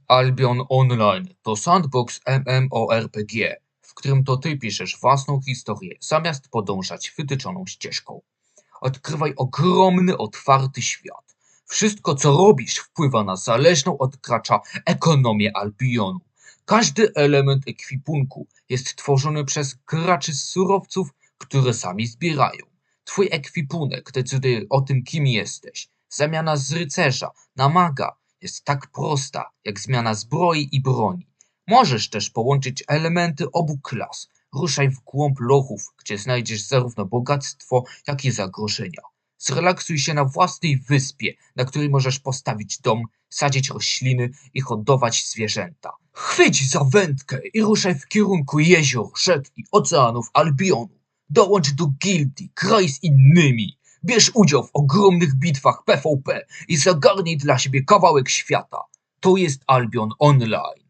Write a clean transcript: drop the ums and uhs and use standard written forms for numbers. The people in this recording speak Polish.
Albion Online to sandbox MMORPG, w którym to ty piszesz własną historię, zamiast podążać wytyczoną ścieżką. Odkrywaj ogromny, otwarty świat. Wszystko, co robisz, wpływa na zależną od gracza ekonomię Albionu. Każdy element ekwipunku jest tworzony przez graczy z surowców, które sami zbierają. Twój ekwipunek decyduje o tym, kim jesteś. Zamiana z rycerza na maga jest tak prosta, jak zmiana zbroi i broni. Możesz też połączyć elementy obu klas. Ruszaj w głąb lochów, gdzie znajdziesz zarówno bogactwo, jak i zagrożenia. Zrelaksuj się na własnej wyspie, na której możesz postawić dom, sadzić rośliny i hodować zwierzęta. Chwyć za wędkę i ruszaj w kierunku jezior, rzek i oceanów Albionu. Dołącz do gildii, graj z innymi. Bierz udział w ogromnych bitwach PvP i zagarnij dla siebie kawałek świata. To jest Albion Online.